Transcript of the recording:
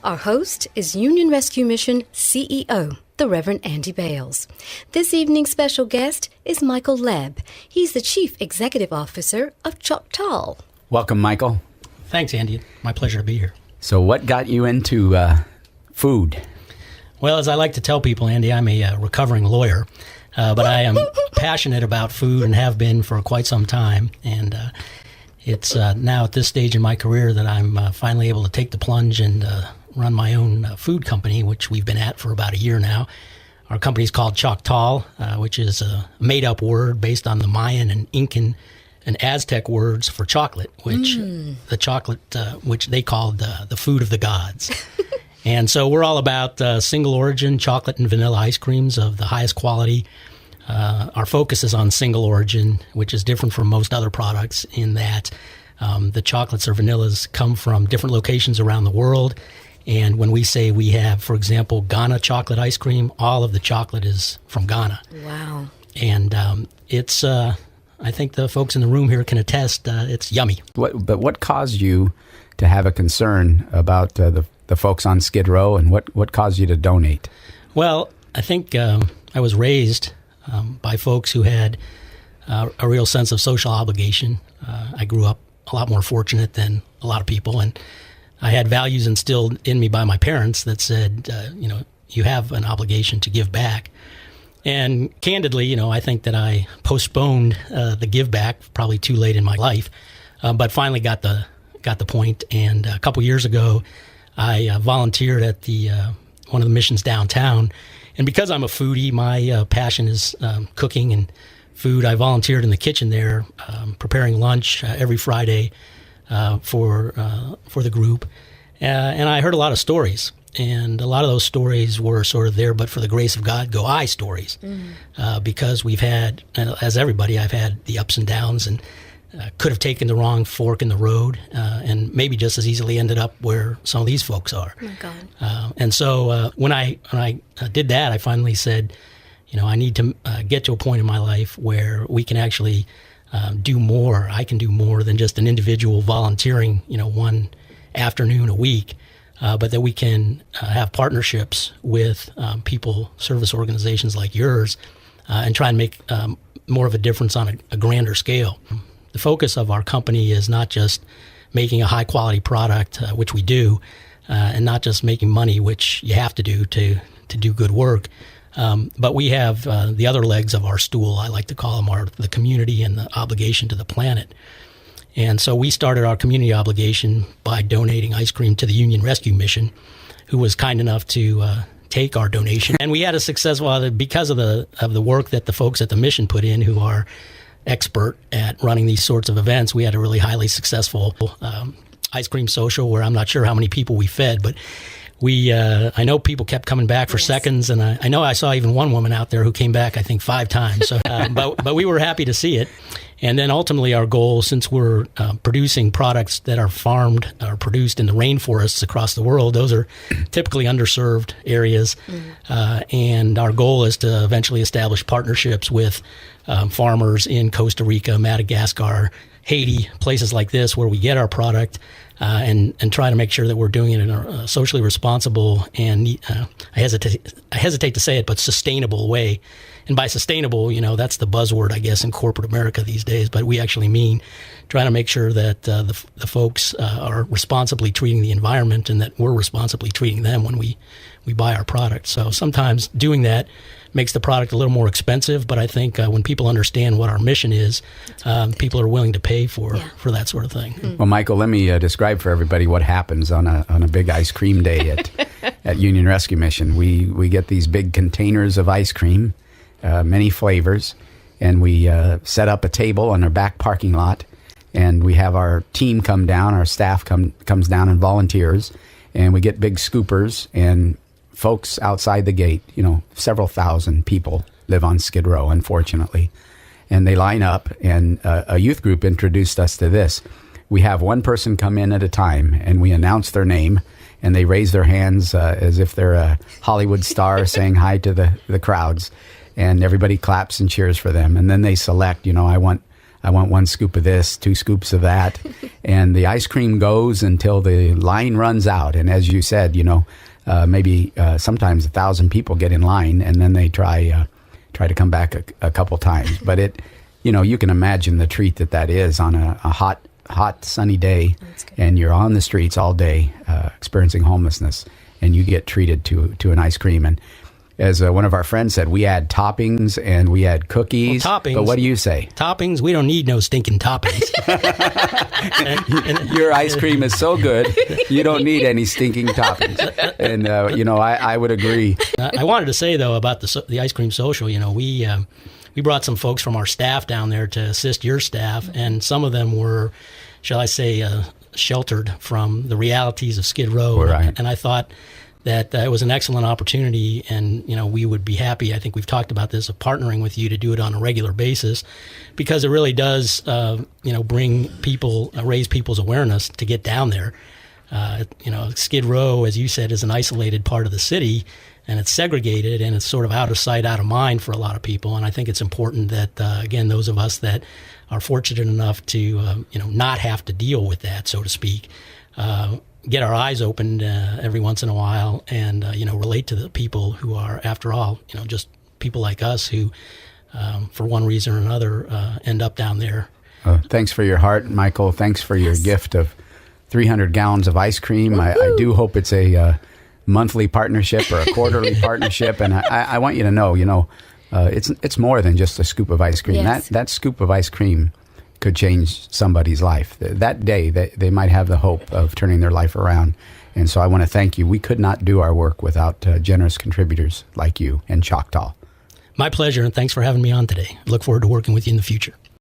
Our host is Union Rescue Mission CEO, the Reverend Andy Bales. This evening's special guest is Michael Leb. He's the Chief Executive Officer of Choctal. Welcome, Michael. Thanks, Andy. My pleasure to be here. So what got you into food? Well, as I like to tell people, Andy, I'm a recovering lawyer, but I am passionate about food and have been for quite some time. And it's now at this stage in my career that I'm finally able to take the plunge and run my own food company, which we've been at for about a year now. Our company is called Choctal, which is a made-up word based on the Mayan and Incan and Aztec words for chocolate, which the chocolate, which they called the food of the gods. And so we're all about single origin chocolate and vanilla ice creams of the highest quality. Our focus is on single origin, which is different from most other products in that the chocolates or vanillas come from different locations around the world. And when we say we have, for example, Ghana chocolate ice cream, all of the chocolate is from Ghana. Wow. And it's, I think the folks in the room here can attest, it's yummy. But what caused you to have a concern about the folks on Skid Row, and what caused you to donate? Well, I think I was raised by folks who had a real sense of social obligation. I grew up a lot more fortunate than a lot of people, and I had values instilled in me by my parents that said, you have an obligation to give back. And candidly, I think that I postponed the give back probably too late in my life, but finally got the point. And a couple years ago, I volunteered at the one of the missions downtown. And because I'm a foodie, my passion is cooking and food. I volunteered in the kitchen there, preparing lunch every Friday for the group. And I heard a lot of stories. And a lot of those stories were sort of there, but for the grace of God, go I stories. Because we've had, as everybody, I've had the ups and downs and could have taken the wrong fork in the road and maybe just as easily ended up where some of these folks are. Oh, my God. And so when I did that, I finally said, I need to get to a point in my life where we can actually do more. I can do more than just an individual volunteering, one afternoon a week, but that we can have partnerships with people, service organizations like yours, and try and make more of a difference on a grander scale. The focus of our company is not just making a high-quality product, which we do, and not just making money, which you have to do to do good work, but we have the other legs of our stool, I like to call them, are the community and the obligation to the planet. And so we started our community obligation by donating ice cream to the Union Rescue Mission, who was kind enough to take our donation. And we had a successful, because of the work that the folks at the mission put in, who are expert at running these sorts of events, we had a really highly successful ice cream social where I'm not sure how many people we fed, but I know people kept coming back for seconds, and I know I saw even one woman out there who came back, I think, 5 times. So, but we were happy to see it. And then ultimately our goal, since we're producing products that are farmed or produced in the rainforests across the world, those are typically underserved areas. And our goal is to eventually establish partnerships with farmers in Costa Rica, Madagascar, Haiti, places like this where we get our product, and try to make sure that we're doing it in a socially responsible and I hesitate to say it, but sustainable way. And by sustainable, that's the buzzword, I guess, in corporate America these days. But we actually mean trying to make sure that the folks are responsibly treating the environment and that we're responsibly treating them when we buy our product. So sometimes doing that makes the product a little more expensive, but I think when people understand what our mission is, people are willing to pay for that sort of thing. Well, Michael, let me describe for everybody what happens on a big ice cream day at Union Rescue Mission. We get these big containers of ice cream, many flavors, and we set up a table on our back parking lot, and we have our team come down, our staff comes down and volunteers, and we get big scoopers and folks outside the gate. Several thousand people live on Skid Row, unfortunately, and they line up, and a youth group introduced us to this. We have one person come in at a time, and we announce their name, and they raise their hands as if they're a Hollywood star saying hi to the crowds, and everybody claps and cheers for them. And then they select, I want I want 1 scoop of this, 2 scoops of that. And the ice cream goes until the line runs out. And as you said, maybe sometimes 1,000 people get in line, and then they try to come back a couple times. But you can imagine the treat that is on a hot sunny day, and you're on the streets all day experiencing homelessness, and you get treated to an ice cream. And as one of our friends said, we add toppings and we add cookies. Well, toppings, but what do you say? Toppings? We don't need no stinking toppings. Your ice cream is so good, you don't need any stinking toppings. And, I would agree. I wanted to say, though, about the ice cream social, we brought some folks from our staff down there to assist your staff, and some of them were, shall I say, sheltered from the realities of Skid Row. Right. And I thought that it was an excellent opportunity, and we would be happy. I think we've talked about this, of partnering with you to do it on a regular basis, because it really does, bring people, raise people's awareness to get down there. Skid Row, as you said, is an isolated part of the city, and it's segregated, and it's sort of out of sight, out of mind for a lot of people. And I think it's important that, again, those of us that are fortunate enough to, not have to deal with that, so to speak, get our eyes opened every once in a while, and relate to the people who are, after all, just people like us who, for one reason or another, end up down there. Thanks for your heart, Michael. Thanks for your gift of 300 gallons of ice cream. I do hope it's a monthly partnership or a quarterly partnership, and I want you to know, it's more than just a scoop of ice cream. Yes. That scoop of ice cream could change somebody's life. That day, they might have the hope of turning their life around. And so I want to thank you. We could not do our work without generous contributors like you and Choctal. My pleasure, and thanks for having me on today. I look forward to working with you in the future.